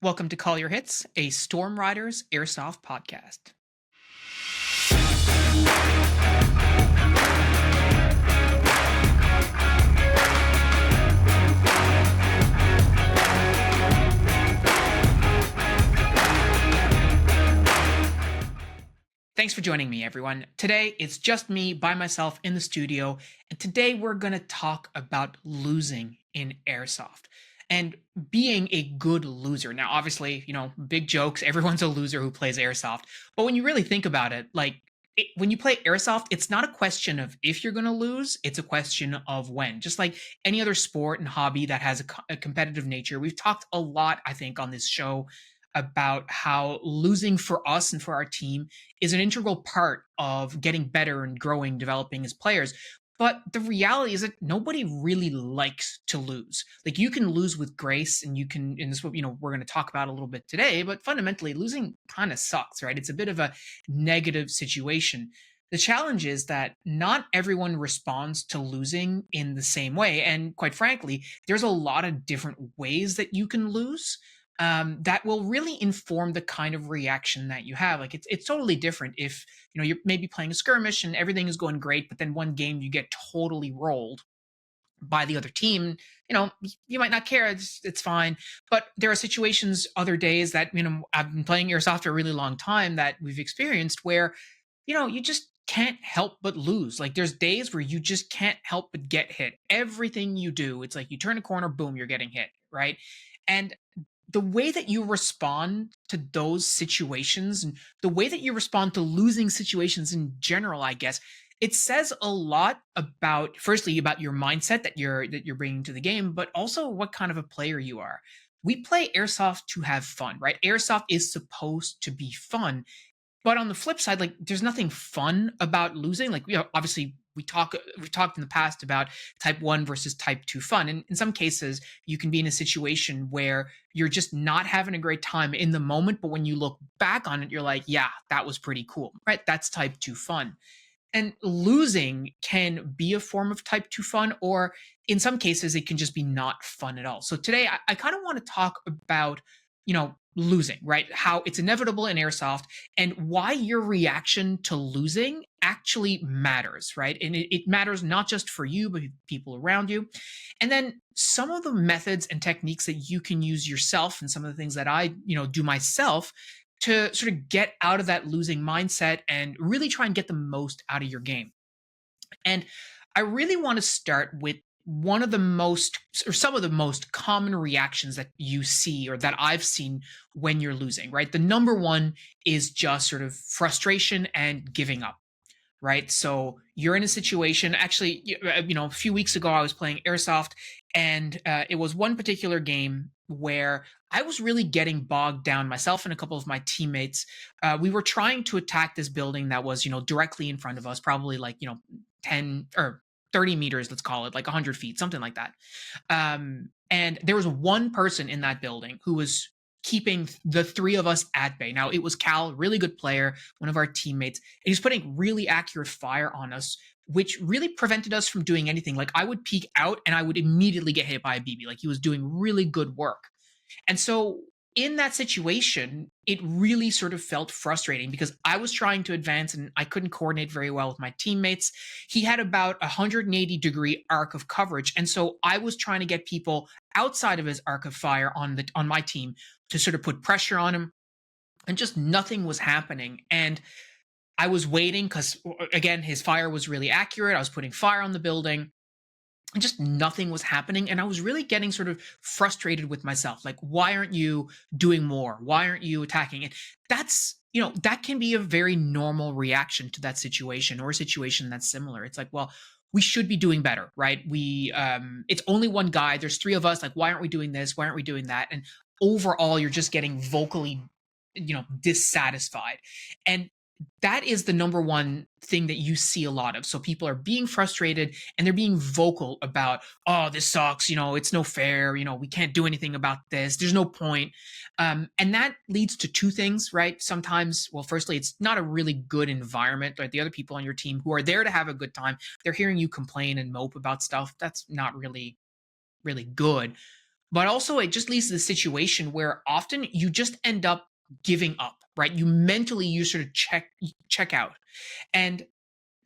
Welcome to Call Your Hits, a Storm Riders Airsoft podcast. Thanks for joining me, everyone. Today, it's just me by myself in the studio, and today we're going to talk about losing in Airsoft and being a good loser. Now, obviously, big jokes, everyone's a loser who plays Airsoft, but when you really think about it, when you play Airsoft, it's not a question of if you're going to lose, it's a question of when. Just like any other sport and hobby that has a competitive nature, we've talked a lot, I think, on this show about how losing for us and for our team is an integral part of getting better and growing, developing as players. But the reality is that nobody really likes to lose. Like, you can lose with grace, and you can, and this is what we're going to talk about a little bit today. But fundamentally, losing kind of sucks, right? It's a bit of a negative situation. The challenge is that not everyone responds to losing in the same way, and quite frankly, there's a lot of different ways that you can lose that will really inform the kind of reaction that you have. Like, it's totally different if you're maybe playing a skirmish and everything is going great, but then one game you get totally rolled by the other team. You might not care. It's fine. But there are situations, other days that I've been playing Airsoft for a really long time that we've experienced where you just can't help but lose. Like, there's days where you just can't help but get hit. Everything you do, it's like you turn a corner, boom, you're getting hit, right? And the way that you respond to those situations and the way that you respond to losing situations in general, I guess, it says a lot about, firstly, about your mindset that you're bringing to the game, but also what kind of a player you are. We play Airsoft to have fun, right? Airsoft is supposed to be fun. But on the flip side, like, there's nothing fun about losing. Like, obviously we've talked in the past about type 1 versus type 2 fun. And in some cases, you can be in a situation where you're just not having a great time in the moment, but when you look back on it, you're like, yeah, that was pretty cool, right? That's type 2 fun. And losing can be a form of type 2 fun, or in some cases, it can just be not fun at all. So today, I kind of want to talk about, losing, right? How it's inevitable in Airsoft and why your reaction to losing actually matters, right? And it matters not just for you, but people around you. And then some of the methods and techniques that you can use yourself, and some of the things that I, do myself to sort of get out of that losing mindset and really try and get the most out of your game. And I really want to start with one of the most, or some of the most common reactions that you see, or that I've seen when you're losing, right? The number one is just sort of frustration and giving up, right? So you're in a situation, actually, a few weeks ago, I was playing Airsoft, and it was one particular game where I was really getting bogged down, myself and a couple of my teammates. We were trying to attack this building that was, directly in front of us, probably like, 10 or 30 meters, let's call it, like 100 feet, something like that. And there was one person in that building who was keeping the three of us at bay. Now, it was Cal, really good player, one of our teammates, and he's putting really accurate fire on us, which really prevented us from doing anything. Like, I would peek out and I would immediately get hit by a BB. Like, he was doing really good work. And so in that situation, it really sort of felt frustrating because I was trying to advance and I couldn't coordinate very well with my teammates. He had about a 180-degree arc of coverage. And so I was trying to get people outside of his arc of fire on my team to sort of put pressure on him, and just nothing was happening. And I was waiting because, again, his fire was really accurate. I was putting fire on the building, and just nothing was happening. And I was really getting sort of frustrated with myself. Like, why aren't you doing more? Why aren't you attacking? And that's, that can be a very normal reaction to that situation, or a situation that's similar. It's like, well, we should be doing better, right? It's only one guy. There's three of us. Like, why aren't we doing this? Why aren't we doing that? And overall, you're just getting vocally, dissatisfied. And that is the number one thing that you see a lot of. So people are being frustrated and they're being vocal about, oh, this sucks. It's no fair. We can't do anything about this. There's no point. And that leads to two things, right? Sometimes, well, firstly, it's not a really good environment. Right? The other people on your team who are there to have a good time, they're hearing you complain and mope about stuff. That's not really, really good. but also it just leads to the situation where often you just end up giving up, right? You sort of check out. And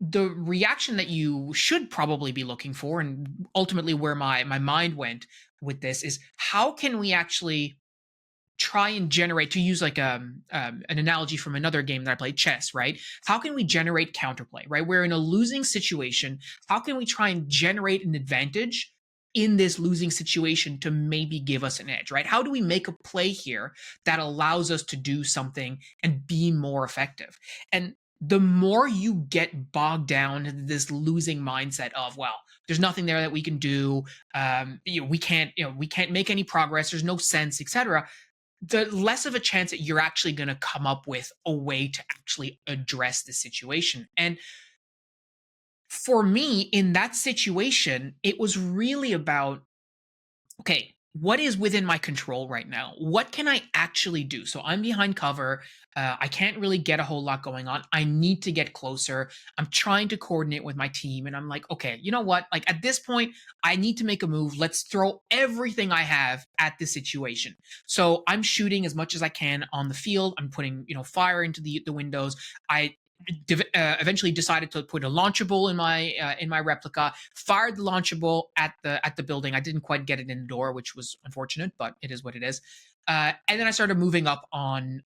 the reaction that you should probably be looking for, and ultimately where my mind went with this, is how can we actually try and generate, to use like an analogy from another game that I played, chess, right? How can we generate counterplay, right? We're in a losing situation. How can we try and generate an advantage in this losing situation to maybe give us an edge, right? How do we make a play here that allows us to do something and be more effective? And the more you get bogged down in this losing mindset of, well, there's nothing there that we can do, we can't make any progress, there's no sense, etc., the less of a chance that you're actually going to come up with a way to actually address the situation. And for me, in that situation, it was really about, okay, what is within my control right now? What can I actually do? So I'm behind cover. I can't really get a whole lot going on. I need to get closer. I'm trying to coordinate with my team. And I'm like, okay, you know what? Like at this point, I need to make a move. Let's throw everything I have at this situation. So I'm shooting as much as I can on the field. I'm putting, fire into the windows. I eventually decided to put a launchable in my replica. Fired the launchable at the building. I didn't quite get it in the door, which was unfortunate, but it is what it is. And then I started moving up on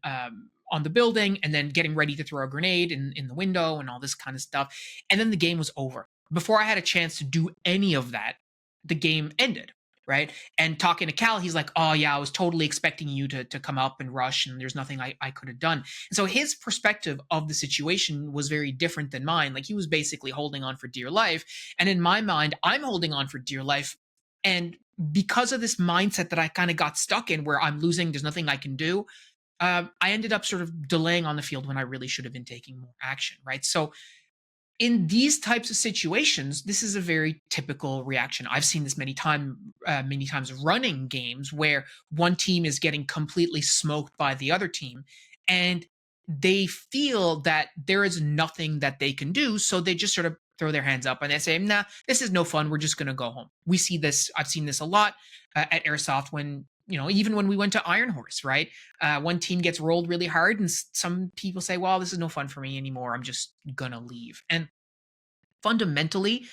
the building, and then getting ready to throw a grenade in the window and all this kind of stuff. And then the game was over. Before I had a chance to do any of that, the game ended. Right. And talking to Cal, he's like, oh, yeah, I was totally expecting you to come up and rush, and there's nothing I could have done. And so his perspective of the situation was very different than mine. Like he was basically holding on for dear life. And in my mind, I'm holding on for dear life. And because of this mindset that I kind of got stuck in, where I'm losing, there's nothing I can do, I ended up sort of delaying on the field when I really should have been taking more action. Right. So in these types of situations, this is a very typical reaction. I've seen this many times running games where one team is getting completely smoked by the other team, and they feel that there is nothing that they can do, so they just sort of throw their hands up and they say, "Nah, this is no fun. We're just going to go home." We see this. I've seen this a lot at Airsoft when. Even when we went to Iron Horse, right? One team gets rolled really hard, and some people say, well, this is no fun for me anymore. I'm just gonna leave. And fundamentally,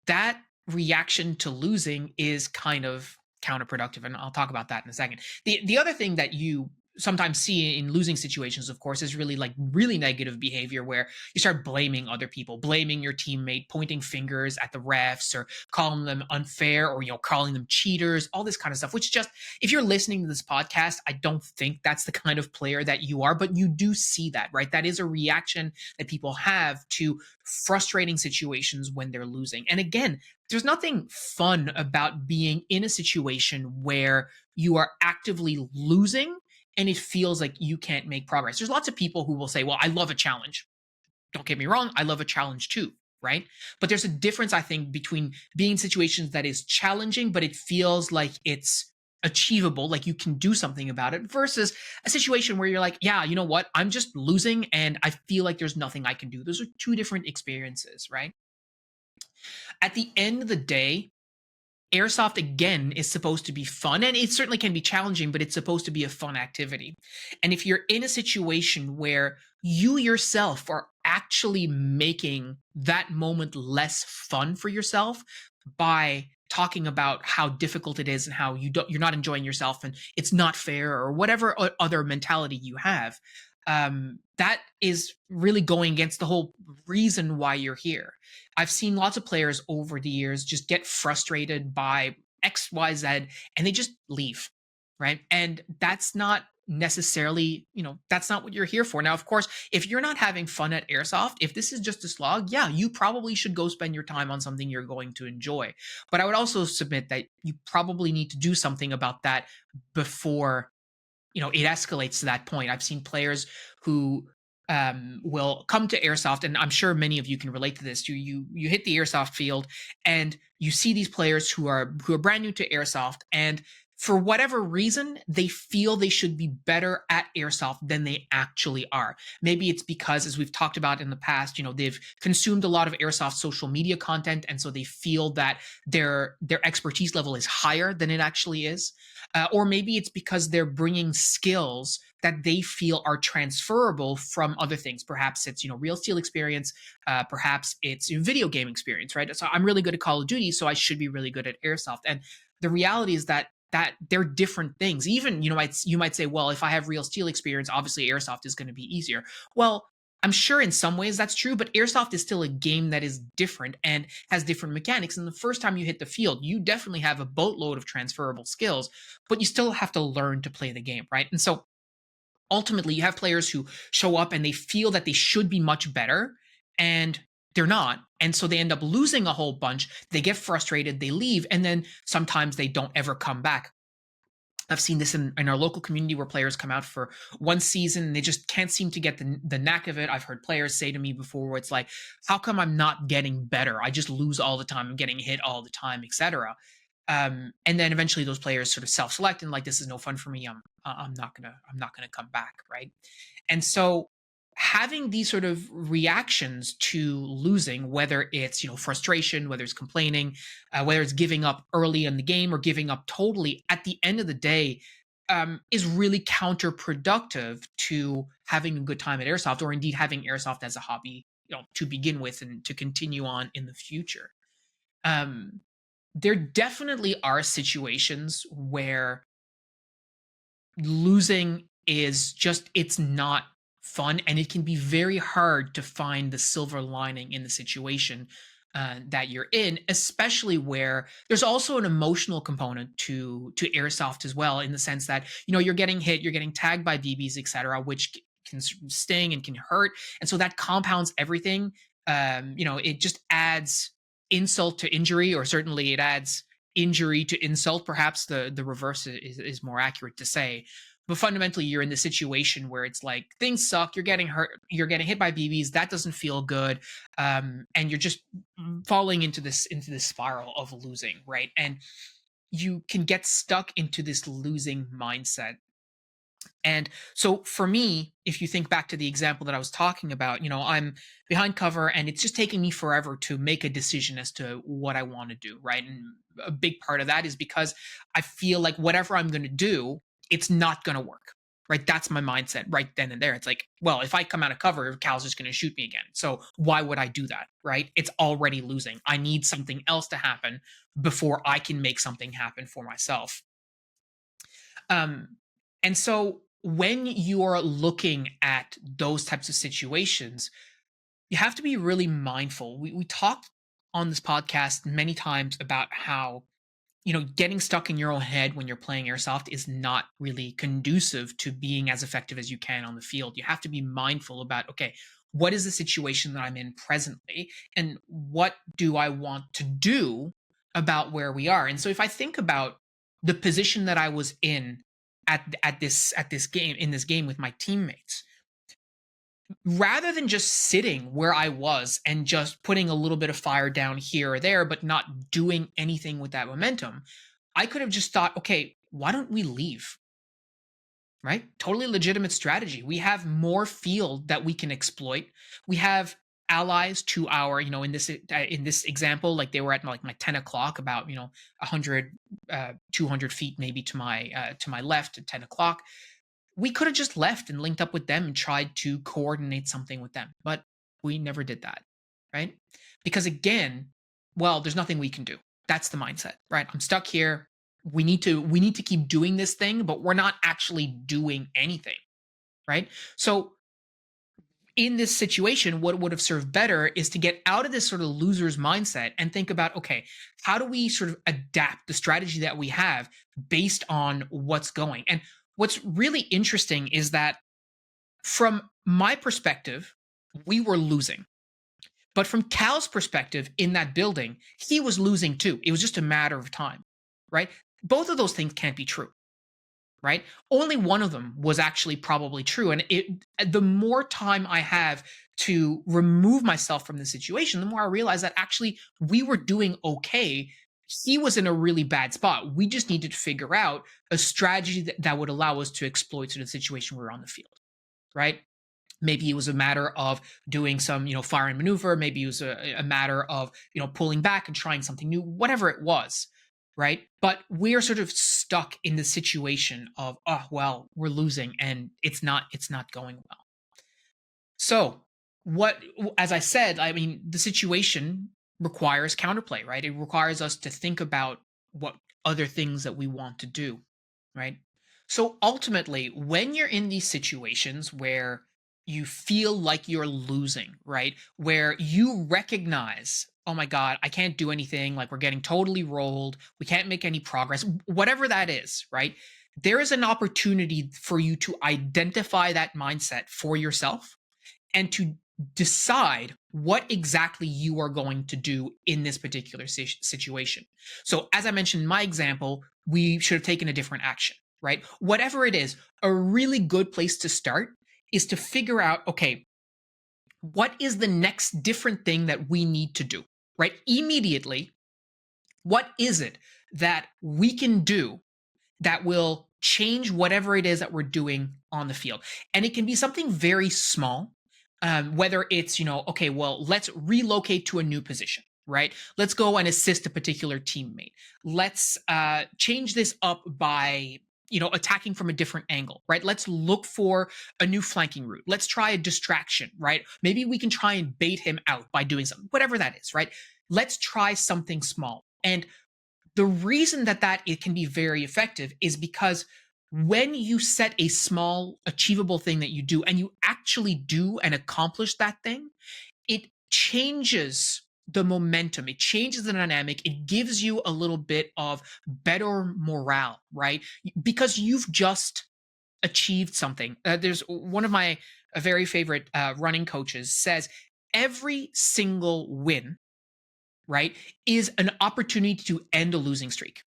that reaction to losing is kind of counterproductive, and I'll talk about that in a second. The other thing that you sometimes see in losing situations, of course, is really negative behavior, where you start blaming other people, blaming your teammate, pointing fingers at the refs, or calling them unfair, or calling them cheaters, all this kind of stuff. Which, just, if you're listening to this podcast, I don't think that's the kind of player that you are, but you do see that, right? That is a reaction that people have to frustrating situations when they're losing. And again, there's nothing fun about being in a situation where you are actively losing and it feels like you can't make progress. There's lots of people who will say, well, I love a challenge. Don't get me wrong, I love a challenge too, right? But there's a difference, I think, between being in situations that is challenging, but it feels like it's achievable, like you can do something about it, versus a situation where you're like, yeah, you know what? I'm just losing and I feel like there's nothing I can do. Those are two different experiences, right? At the end of the day, Airsoft, again, is supposed to be fun, and it certainly can be challenging, but it's supposed to be a fun activity. And if you're in a situation where you yourself are actually making that moment less fun for yourself by talking about how difficult it is and how you're not enjoying yourself and it's not fair, or whatever other mentality you have, that is really going against the whole reason why you're here. I've seen lots of players over the years just get frustrated by X, Y, Z, and they just leave, right? And that's not necessarily, that's not what you're here for. Now, of course, if you're not having fun at Airsoft, if this is just a slog, yeah, you probably should go spend your time on something you're going to enjoy. But I would also submit that you probably need to do something about that before it escalates to that point. I've seen players who will come to Airsoft, and I'm sure many of you can relate to this. You hit the Airsoft field, and you see these players who are brand new to Airsoft, and for whatever reason, they feel they should be better at Airsoft than they actually are. Maybe it's because, as we've talked about in the past, they've consumed a lot of Airsoft social media content, and so they feel that their expertise level is higher than it actually is. or maybe it's because they're bringing skills that they feel are transferable from other things. Perhaps it's real steel experience, perhaps it's video game experience, right? So I'm really good at Call of Duty, so I should be really good at airsoft. And the reality is that they're different things. Even you might say, well, if I have real steel experience, obviously airsoft is going to be easier. Well, I'm sure in some ways that's true, but airsoft is still a game that is different and has different mechanics. And the first time you hit the field, you definitely have a boatload of transferable skills, but you still have to learn to play the game, right? And so ultimately, you have players who show up and they feel that they should be much better, and they're not. And so they end up losing a whole bunch. They get frustrated, they leave, and then sometimes they don't ever come back. I've seen this in our local community where players come out for one season and they just can't seem to get the knack of it. I've heard players say to me before where it's like, how come I'm not getting better? I just lose all the time. I'm getting hit all the time, etc. And then eventually those players sort of self-select and like, this is no fun for me. I'm not gonna come back, right? And so having these sort of reactions to losing, whether it's frustration, whether it's complaining, whether it's giving up early in the game or giving up totally, at the end of the day, is really counterproductive to having a good time at airsoft, or indeed having airsoft as a hobby, to begin with and to continue on in the future. Um, there definitely are situations where losing is just it's not fun, and it can be very hard to find the silver lining in the situation that you're in, especially where there's also an emotional component to airsoft as well, in the sense that you're getting hit, you're getting tagged by BBs, etc., which can sting and can hurt, and so that compounds everything. It just adds insult to injury, or certainly it adds injury to insult. Perhaps the reverse is more accurate to say. But fundamentally, you're in the situation where it's like things suck. You're getting hurt. You're getting hit by BBs. That doesn't feel good, and you're just falling into this spiral of losing, right? And you can get stuck into this losing mindset. And so for me, if you think back to the example that I was talking about, I'm behind cover and it's just taking me forever to make a decision as to what I want to do, right? And a big part of that is because I feel like whatever I'm going to do, it's not going to work, right? That's my mindset right then and there. It's like, well, if I come out of cover, Cal's just going to shoot me again. So why would I do that, right? It's already losing. I need something else to happen before I can make something happen for myself. Um, and so when you're looking at those types of situations, you have to be really mindful. We talked on this podcast many times about how getting stuck in your own head when you're playing airsoft is not really conducive to being as effective as you can on the field. You have to be mindful about, okay, what is the situation that I'm in presently, and what do I want to do about where we are? And so if I think about the position that I was in at this game, in this game with my teammates, rather than just sitting where I was and just putting a little bit of fire down here or there, but not doing anything with that momentum, I could have just thought, okay, why don't we leave? Right? Totally legitimate strategy. We have more field that we can exploit. We have allies to our, in this example, like they were at like my 10 o'clock, about 100, 200 feet maybe to my left at 10 o'clock. We could have just left and linked up with them and tried to coordinate something with them, but we never did that, right? Because again, well, there's nothing we can do. That's the mindset, right? I'm stuck here. We need to keep doing this thing, but we're not actually doing anything, right? So in this situation, what would have served better is to get out of this sort of loser's mindset and think about, okay, how do we sort of adapt the strategy that we have based on what's going? And what's really interesting is that from my perspective, we were losing. But from Cal's perspective in that building, he was losing too. It was just a matter of time, right? Both of those things can't be true, right? Only one of them was actually probably true. And the more time I have to remove myself from the situation, the more I realize that actually we were doing okay. He was in a really bad spot. We just needed to figure out a strategy that would allow us to exploit sort of the situation we were on the field, right? Maybe it was a matter of doing some, fire and maneuver. Maybe it was a matter of, pulling back and trying something new, whatever it was. right? But we're sort of stuck in the situation of, oh well, we're losing and it's not going well. So, what, as I said, I mean, the situation requires counterplay, right? It requires us to think about what other things that we want to do, right? So, ultimately, when you're in these situations where you feel like you're losing, right? Where you recognize, oh my God, I can't do anything, like we're getting totally rolled, we can't make any progress, whatever that is, right? There is an opportunity for you to identify that mindset for yourself and to decide what exactly you are going to do in this particular situation. So, as I mentioned in my example, we should have taken a different action, right? Whatever it is, a really good place to start is to figure out, okay, what is the next different thing that we need to do, right? Immediately, what is it that we can do that will change whatever it is that we're doing on the field. And it can be something very small, whether it's, okay, well, let's relocate to a new position, right? Let's go and assist a particular teammate. Let's change this up by, attacking from a different angle, right? Let's look for a new flanking route. Let's try a distraction, right? Maybe we can try and bait him out by doing something, whatever that is, right? Let's try something small. And the reason that it can be very effective is because when you set a small achievable thing that you do and you actually do and accomplish that thing, it changes the momentum, it changes the dynamic, it gives you a little bit of better morale, right? Because you've just achieved something. There's one of my very favorite running coaches says every single win, right, is an opportunity to end a losing streak,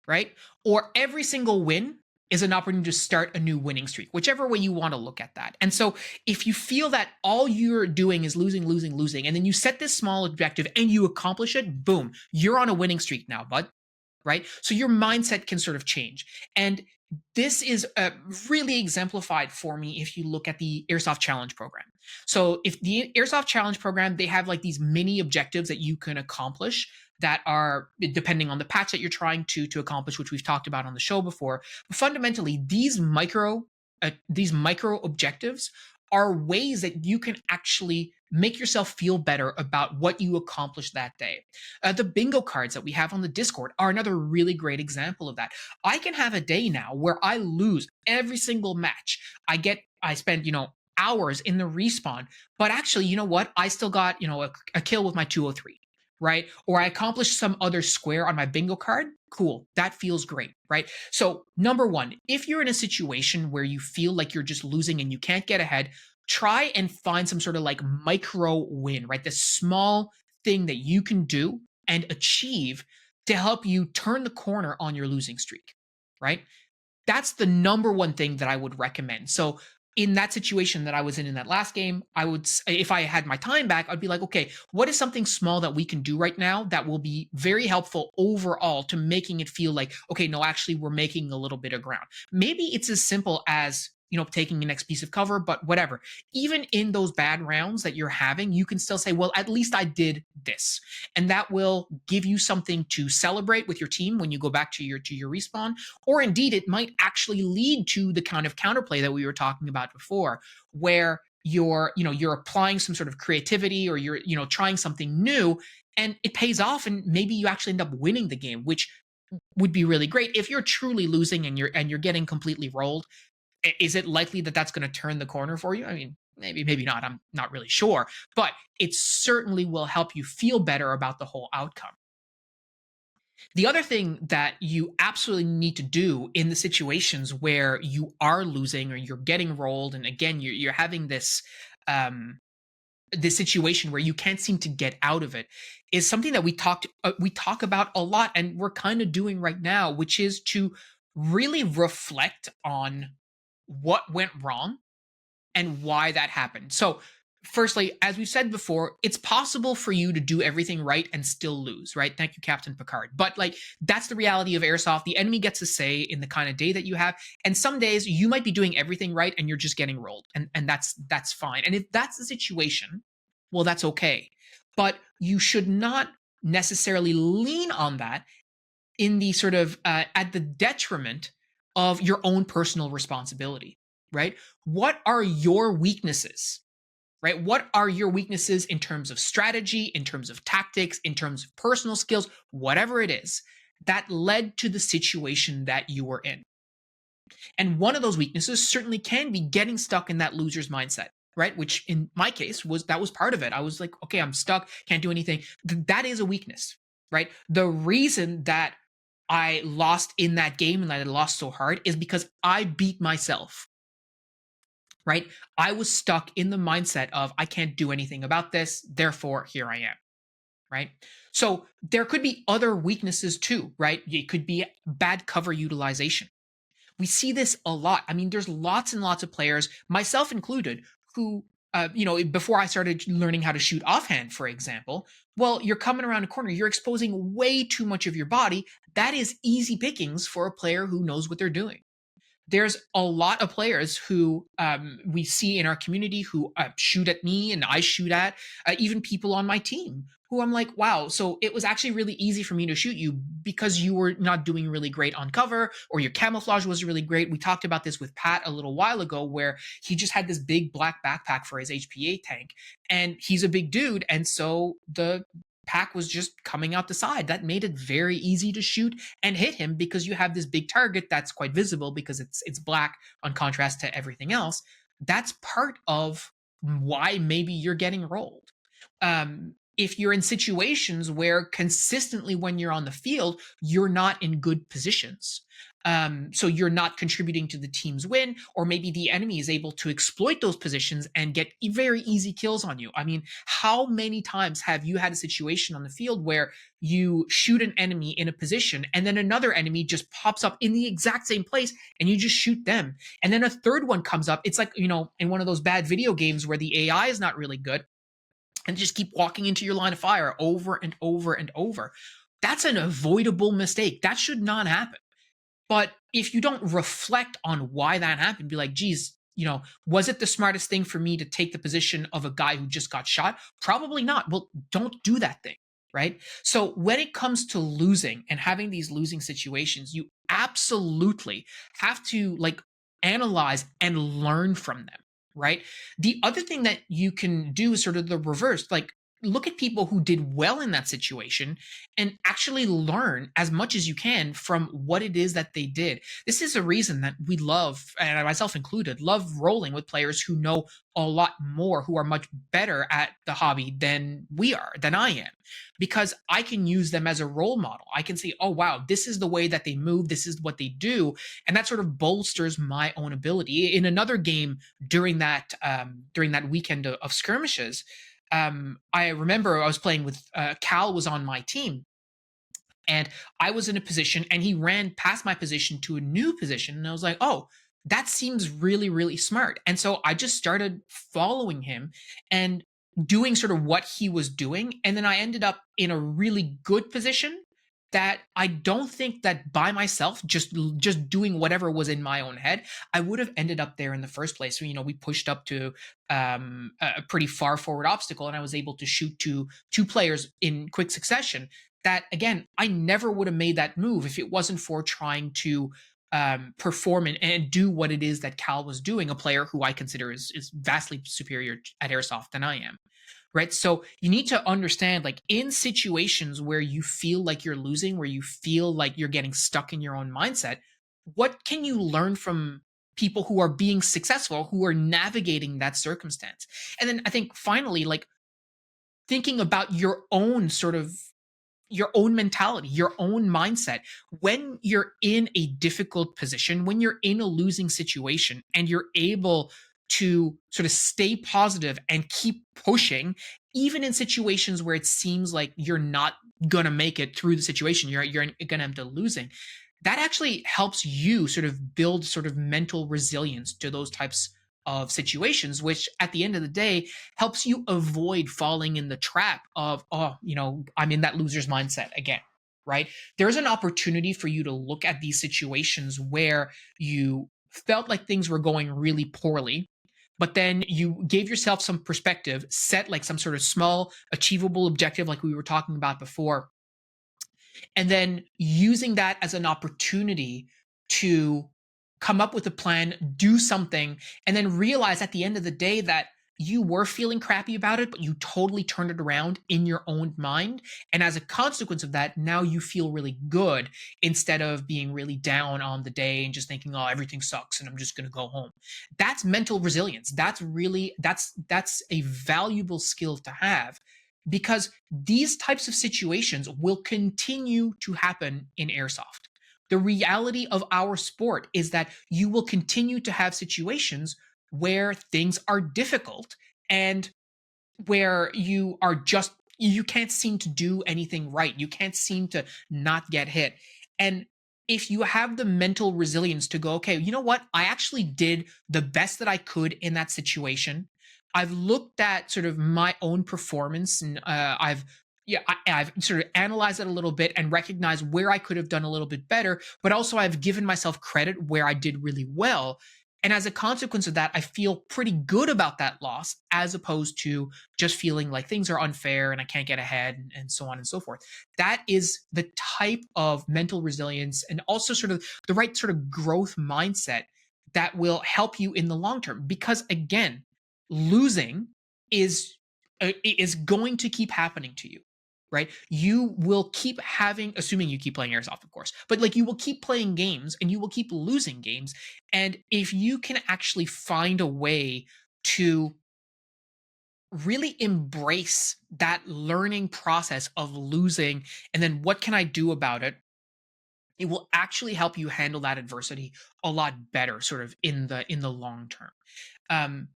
right? Or every single win is an opportunity to start a new winning streak, whichever way you want to look at that. And so if you feel that all you're doing is losing, losing, losing, and then you set this small objective and you accomplish it, boom, you're on a winning streak now, bud, right? So your mindset can sort of change. And this is really exemplified for me if you look at the Airsoft Challenge program. So if the Airsoft Challenge program, they have like these mini objectives that you can accomplish that are depending on the patch that you're trying to accomplish, which we've talked about on the show before. But fundamentally, these micro objectives are ways that you can actually make yourself feel better about what you accomplished that day. The bingo cards that we have on the Discord are another really great example of that. I can have a day now where I lose every single match. I spend, hours in the respawn, but actually, you know what? I still got, a kill with my 203, right? Or I accomplished some other square on my bingo card. Cool. That feels great, right? So, number one, if you're in a situation where you feel like you're just losing and you can't get ahead, try and find some sort of like micro win, right? The small thing that you can do and achieve to help you turn the corner on your losing streak, right? That's the number one thing that I would recommend. So in that situation that I was in that last game, if I had my time back, I'd be like, okay, what is something small that we can do right now that will be very helpful overall to making it feel like, okay, no, actually we're making a little bit of ground. Maybe it's as simple as, taking the next piece of cover, but whatever. Even in those bad rounds that you're having, you can still say, well, at least I did this. And that will give you something to celebrate with your team when you go back to your respawn. Or indeed, it might actually lead to the kind of counterplay that we were talking about before, where you're applying some sort of creativity or you're, trying something new and it pays off and maybe you actually end up winning the game, which would be really great. If you're truly losing and you're getting completely rolled, is it likely that that's going to turn the corner for you? I mean, maybe not. I'm not really sure, but it certainly will help you feel better about the whole outcome. The other thing that you absolutely need to do in the situations where you are losing or you're getting rolled, and again, you're having this situation where you can't seem to get out of it, is something that we talk about a lot, and we're kind of doing right now, which is to really reflect on what went wrong and why that happened. So, firstly, as we've said before, it's possible for you to do everything right and still lose, right? Thank you, Captain Picard. But like that's the reality of Airsoft. The enemy gets a say in the kind of day that you have. And some days you might be doing everything right and you're just getting rolled. And that's fine. And if that's the situation, well, that's okay. But you should not necessarily lean on that in the sort of at the detriment of your own personal responsibility, right? What are your weaknesses? Right? What are your weaknesses in terms of strategy, in terms of tactics, in terms of personal skills, whatever it is that led to the situation that you were in? And one of those weaknesses certainly can be getting stuck in that loser's mindset, right? Which in my case was that was part of it. I was like, okay, I'm stuck, can't do anything. That is a weakness, right? The reason that I lost in that game and that I lost so hard is because I beat myself, right? I was stuck in the mindset of I can't do anything about this, therefore here I am, right? So there could be other weaknesses too, right? It could be bad cover utilization. We see this a lot. I mean, there's lots and lots of players, myself included, who, before I started learning how to shoot offhand, for example, well, you're coming around a corner, you're exposing way too much of your body. That is easy pickings for a player who knows what they're doing. There's a lot of players who we see in our community who shoot at me and I shoot at, even people on my team who I'm like, wow, so it was actually really easy for me to shoot you because you were not doing really great on cover or your camouflage was really great. We talked about this with Pat a little while ago where he just had this big black backpack for his HPA tank and he's a big dude. And so the pack was just coming out the side. That made it very easy to shoot and hit him because you have this big target that's quite visible because it's black on contrast to everything else. That's part of why maybe you're getting rolled. If you're in situations where consistently when you're on the field, you're not in good positions. So you're not contributing to the team's win, or maybe the enemy is able to exploit those positions and get very easy kills on you. I mean, how many times have you had a situation on the field where you shoot an enemy in a position and then another enemy just pops up in the exact same place and you just shoot them? And then a third one comes up. It's like, in one of those bad video games where the AI is not really good and just keep walking into your line of fire over and over and over. That's an avoidable mistake. That should not happen. But if you don't reflect on why that happened, be like, geez, was it the smartest thing for me to take the position of a guy who just got shot? Probably not. Well, don't do that thing, right? So when it comes to losing and having these losing situations, you absolutely have to analyze and learn from them, right? The other thing that you can do is sort of the reverse, like look at people who did well in that situation and actually learn as much as you can from what it is that they did. This is a reason that we love, and myself included, love rolling with players who know a lot more, who are much better at the hobby than we are, than I am, because I can use them as a role model. I can say, oh, wow, this is the way that they move. This is what they do. And that sort of bolsters my own ability. In another game during that weekend of skirmishes, I remember I was playing with Cal was on my team and I was in a position and he ran past my position to a new position. And I was like, oh, that seems really, really smart. And so I just started following him and doing sort of what he was doing. And then I ended up in a really good position that I don't think that by myself, just doing whatever was in my own head, I would have ended up there in the first place. So, we pushed up to a pretty far forward obstacle and I was able to shoot two players in quick succession. That again, I never would have made that move if it wasn't for trying to perform and do what it is that Cal was doing, a player who I consider is vastly superior at Airsoft than I am. Right. So you need to understand, like in situations where you feel like you're losing, where you feel like you're getting stuck in your own mindset, what can you learn from people who are being successful, who are navigating that circumstance? And then I think finally, like thinking about your own sort of your own mentality, your own mindset. When you're in a difficult position, when you're in a losing situation and you're able to sort of stay positive and keep pushing, even in situations where it seems like you're not going to make it through the situation, you're going to end up losing. That actually helps you sort of build sort of mental resilience to those types of situations, which at the end of the day helps you avoid falling in the trap of, oh, I'm in that loser's mindset again, right? There's an opportunity for you to look at these situations where you felt like things were going really poorly, but then you gave yourself some perspective, set like some sort of small achievable objective, like we were talking about before, and then using that as an opportunity to come up with a plan, do something, and then realize at the end of the day that you were feeling crappy about it, but you totally turned it around in your own mind. And as a consequence of that, now you feel really good instead of being really down on the day and just thinking, oh, everything sucks and I'm just going to go home. That's mental resilience. That's a valuable skill to have, because these types of situations will continue to happen in airsoft. The reality of our sport is that you will continue to have situations where things are difficult and where you can't seem to do anything right. You can't seem to not get hit. And if you have the mental resilience to go, okay, you know what? I actually did the best that I could in that situation. I've looked at sort of my own performance, and I've sort of analyzed it a little bit and recognized where I could have done a little bit better, but also I've given myself credit where I did really well. And as a consequence of that, I feel pretty good about that loss, as opposed to just feeling like things are unfair and I can't get ahead, and so on and so forth. That is the type of mental resilience and also sort of the right sort of growth mindset that will help you in the long term. Because again, losing is going to keep happening to you, right? You will keep having, assuming you keep playing airsoft, of course, but like you will keep playing games and you will keep losing games. And if you can actually find a way to really embrace that learning process of losing, and then what can I do about it, it will actually help you handle that adversity a lot better, sort of in the long term. um,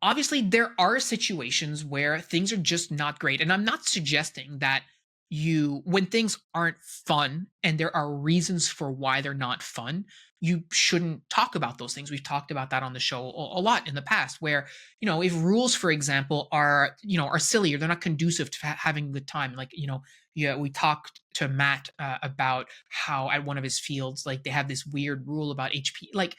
Obviously there are situations where things are just not great, and I'm not suggesting that you, when things aren't fun and there are reasons for why they're not fun, you shouldn't talk about those things. We've talked about that on the show a lot in the past, where if rules, for example, are silly or they're not conducive to having a good time. Like, yeah, we talked to Matt about how at one of his fields, like they have this weird rule about HP, like,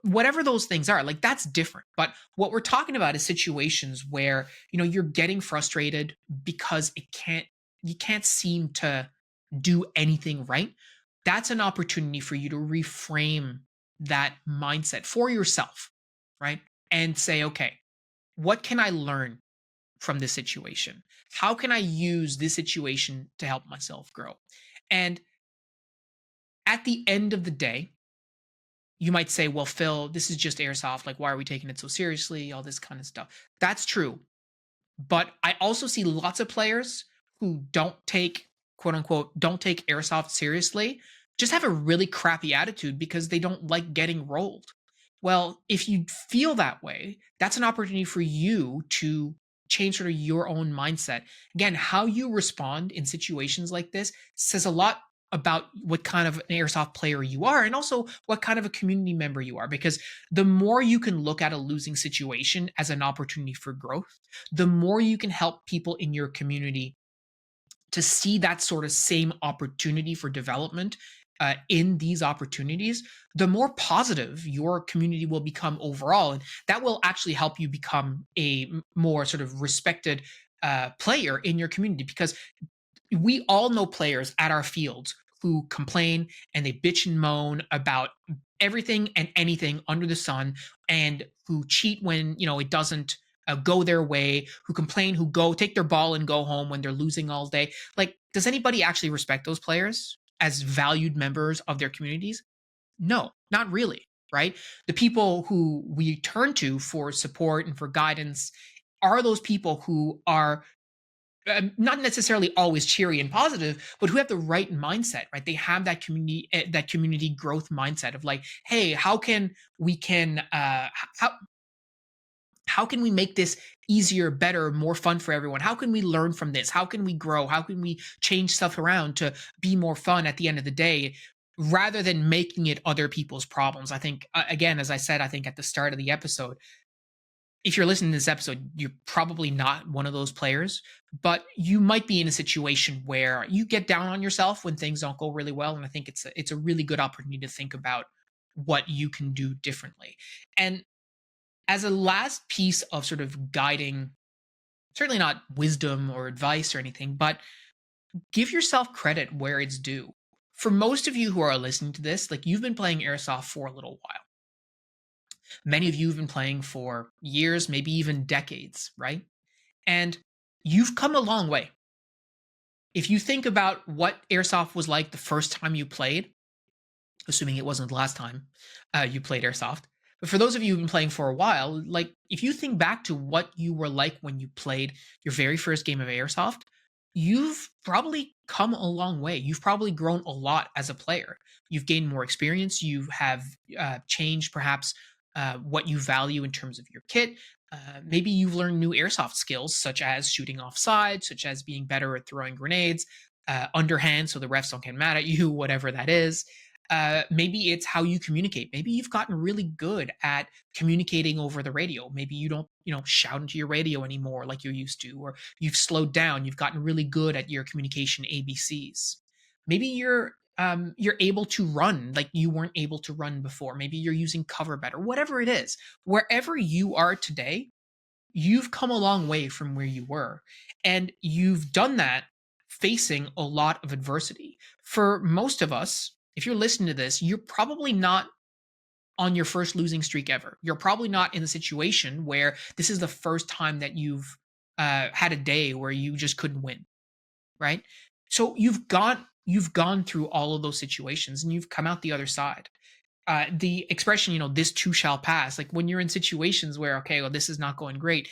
whatever those things are, like that's different. But what we're talking about is situations where you're getting frustrated because you can't seem to do anything right. That's an opportunity for you to reframe that mindset for yourself, right? And say, okay, what can I learn from this situation? How can I use this situation to help myself grow? And at the end of the day, you might say, well, Phil, this is just airsoft. Like, why are we taking it so seriously? All this kind of stuff. That's true. But I also see lots of players who don't take, quote unquote, don't take airsoft seriously, just have a really crappy attitude because they don't like getting rolled. Well, if you feel that way, that's an opportunity for you to change sort of your own mindset. Again, how you respond in situations like this says a lot about what kind of an airsoft player you are, and also what kind of a community member you are. Because the more you can look at a losing situation as an opportunity for growth, the more you can help people in your community to see that sort of same opportunity for development in these opportunities, the more positive your community will become overall. And that will actually help you become a more sort of respected player in your community, because we all know players at our fields who complain and they bitch and moan about everything and anything under the sun, and who cheat when it doesn't go their way, who complain, who go take their ball and go home when they're losing all day. Like, does anybody actually respect those players as valued members of their communities? No, not really, right? The people who we turn to for support and for guidance are those people who are not necessarily always cheery and positive, but who have the right mindset, right? They have that community growth mindset of like, hey, how can we make this easier, better, more fun for everyone? How can we learn from this? How can we grow? How can we change stuff around to be more fun at the end of the day, rather than making it other people's problems? I think, again, as I said, I think at the start of the episode, if you're listening to this episode, you're probably not one of those players, but you might be in a situation where you get down on yourself when things don't go really well. And I think it's a really good opportunity to think about what you can do differently. And as a last piece of sort of guiding, certainly not wisdom or advice or anything, but Give yourself credit where it's due. For most of you who are listening to this, like you've been playing Airsoft for a little while. Many of you have been playing for years, maybe even decades, right? And you've come a long way. If you think about what Airsoft was like the first time you played, assuming it wasn't the last time you played Airsoft. But for those of you who've been playing for a while, like if you think back to what you were like when you played your very first game of Airsoft, you've probably come a long way. You've probably grown a lot as a player. You've gained more experience. You have changed perhaps what you value in terms of your kit. Maybe you've learned new airsoft skills, such as shooting offside, such as being better at throwing grenades, underhand, so the refs don't get mad at you, whatever that is. Maybe it's how you communicate. Maybe you've gotten really good at communicating over the radio. Maybe you don't, shout into your radio anymore like you used to, or you've slowed down. You've gotten really good at your communication ABCs. Maybe you're able to run like you weren't able to run before. Maybe you're using cover better. Whatever it is, wherever you are today, you've come a long way from where you were, and you've done that facing a lot of adversity. For most of us, if you're listening to this, you're probably not on your first losing streak ever. You're probably not in a situation where this is the first time that you've had a day where you just couldn't win, right? So you've gone through all of those situations and you've come out the other side. The expression, this too shall pass. Like when you're in situations where, okay, well, this is not going great,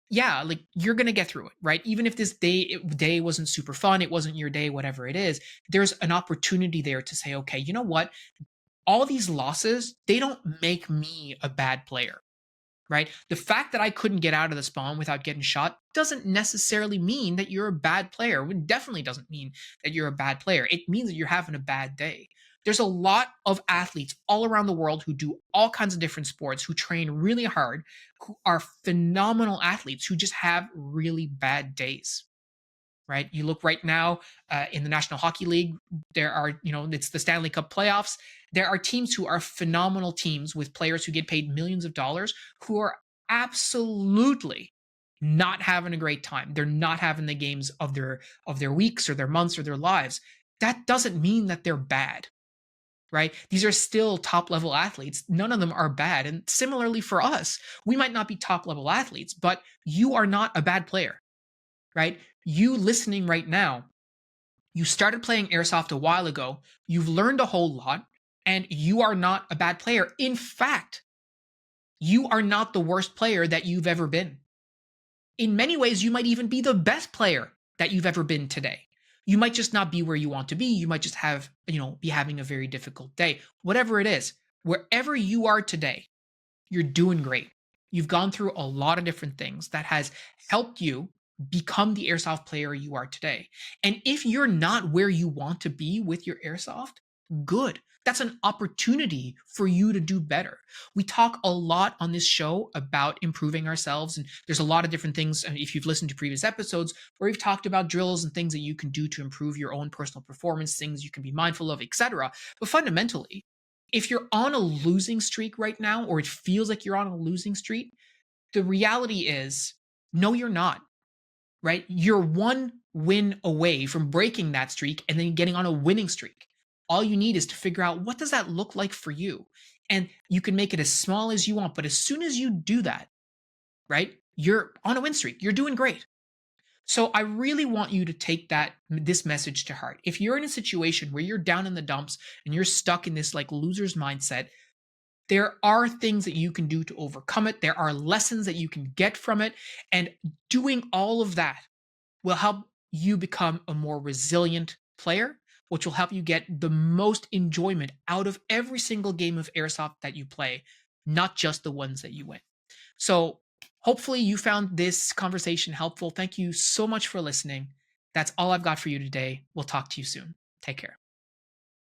yeah, like you're gonna get through it, right? Even if this day wasn't super fun, it wasn't your day, whatever it is, there's an opportunity there to say, okay, you know what? All these losses, they don't make me a bad player, right? The fact that I couldn't get out of the spawn without getting shot doesn't necessarily mean that you're a bad player. It definitely doesn't mean that you're a bad player. It means that you're having a bad day. There's a lot of athletes all around the world who do all kinds of different sports, who train really hard, who are phenomenal athletes, who just have really bad days, right? You look right now in the National Hockey League, there are, it's the Stanley Cup playoffs. There are teams who are phenomenal teams with players who get paid millions of dollars who are absolutely not having a great time. They're not having the games of their weeks or their months or their lives. That doesn't mean that they're bad, right? These are still top level athletes. None of them are bad. And similarly for us, we might not be top level athletes, but you are not a bad player, right? You listening right now, you started playing Airsoft a while ago, you've learned a whole lot, and you are not a bad player. In fact, you are not the worst player that you've ever been. In many ways, you might even be the best player that you've ever been today. You might just not be where you want to be. You might just be having a very difficult day. Whatever it is, wherever you are today, you're doing great. You've gone through a lot of different things that has helped you become the airsoft player you are today. And if you're not where you want to be with your airsoft, good. That's an opportunity for you to do better. We talk a lot on this show about improving ourselves, and there's a lot of different things. If you've listened to previous episodes where we've talked about drills and things that you can do to improve your own personal performance, things you can be mindful of, etc. But fundamentally, if you're on a losing streak right now, or it feels like you're on a losing streak, the reality is, no, you're not, right? You're one win away from breaking that streak and then getting on a winning streak. All you need is to figure out, what does that look like for you? And you can make it as small as you want, but as soon as you do that, right, you're on a win streak. You're doing great. So I really want you to take this message to heart. If you're in a situation where you're down in the dumps and you're stuck in this like loser's mindset, there are things that you can do to overcome it. There are lessons that you can get from it. And doing all of that will help you become a more resilient player, which will help you get the most enjoyment out of every single game of Airsoft that you play, not just the ones that you win. So hopefully you found this conversation helpful. Thank you so much for listening. That's all I've got for you today. We'll talk to you soon. Take care.